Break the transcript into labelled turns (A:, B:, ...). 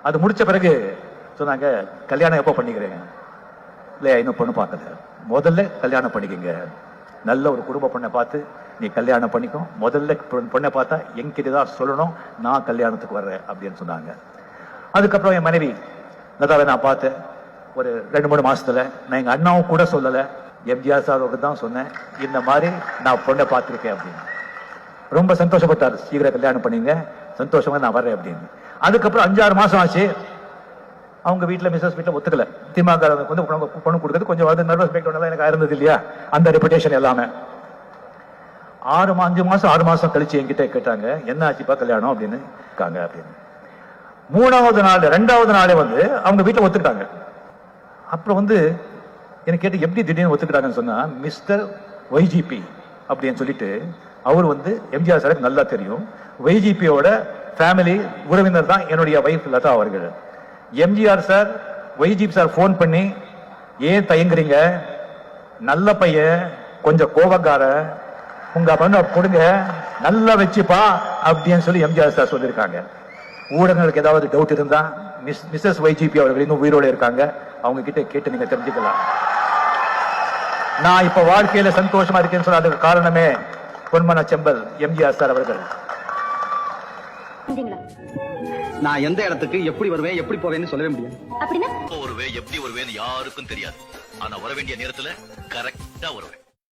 A: அது முடிச்ச பிறகு சொன்னாங்க, கல்யாணம் எப்போ பண்ணிக்கிறேன்? இல்லையா, இன்னும் பொண்ணு பார்க்கல. முதல்ல கல்யாணம் பண்ணிக்கங்க, நல்ல ஒரு குடும்ப பொண்ணை பார்த்து நீ கல்யாணம் பண்ணிக்கும். முதல்ல பொண்ணை பார்த்தா என்கிட்டதான் சொல்லணும், நான் கல்யாணத்துக்கு வர்றேன் அப்படின்னு சொன்னாங்க. அதுக்கப்புறம் என் மனைவி லதாவை நான் பார்த்தேன். ஒரு 2-3 மாசத்துல நான் எங்க அண்ணாவும் கூட சொல்லல, எம்ஜிஆர் சாருக்கு தான் சொன்னேன், இந்த மாதிரி நான் பொண்ணை பார்த்திருக்கேன் அப்படின்னு. ரொம்ப சந்தோஷப்பட்டார். சீக்கிரம் கல்யாணம் பண்ணீங்க, சந்தோஷமா நான் வர்றேன் அப்படின்னு. அதுக்கப்புறம் 5-6 மாசம் ஆச்சு. அவங்க வீட்டுல மிஸ்ஸஸ் வீட்டுல ஒத்துக்கல. திமுக வந்து பொண்ணு கொடுக்கறது கொஞ்சம் நர்வஸ் பேக்ரவுண்ட் எனக்கு இருந்தது இல்லையா, அந்த ரெபுடேஷன் எல்லாமே. 6 மாசம் கழிச்சு என்கிட்ட கேட்டாங்க, என்ன ஆச்சுப்பா கல்யாணம் அப்படின்னு இருக்காங்க அப்படின்னு. 2வது நாளே வந்து அவங்க வீட்டுல ஒத்துக்கிட்டாங்க. அப்புறம் வந்து எனக்கு கேட்டு எப்படி திடீர்னு ஒத்துக்கிட்டாங்கன்னு சொன்னா, மிஸ்டர் ஒய்ஜிபி அப்படின்னு சொல்லிட்டு, அவர் வந்து எம்ஜிஆர் சாருக்கு நல்லா தெரியும். ஒய்ஜிபியோட ஃபேமிலி உறவினர் தான் என்னுடைய வைஃப் லதா அவர்கள். MGR sir YGP sir phone பண்ணி, ஏன் தயங்குறீங்க, நல்ல பையன், கொஞ்சம் கோபக்கார, உங்க பண்ண கொடுங்க, நல்லா வச்சுப்பா அப்படின்னு சொல்லி எம்ஜிஆர் சார் சொல்லியிருக்காங்க. ஊடகங்களுக்கு ஏதாவது டவுட் இருந்தா மிஸ்ஸஸ் ஒய்ஜிபி அவர்கள் இன்னும் உயிரோட இருக்காங்க, அவங்க கிட்ட கேட்டு நீங்க தெரிஞ்சுக்கலாம். நான் இப்ப வாழ்க்கையில சந்தோஷமா இருக்கேன்னு சொல்ல அதுக்கு காரணமே பொன்மன செம்பல் எம்ஜிஆர் சார் அவர்கள்.
B: நான் எந்த இடத்துக்கு எப்படி வருவேன் எப்படி போவேன்னு சொல்லவே முடியாது.
C: அப்படின்னா வருவேன் எப்படி வருவேன்னு யாருக்கும் தெரியாது. ஆனா வர வேண்டிய நேரத்துல கரெக்டா வருவேன்.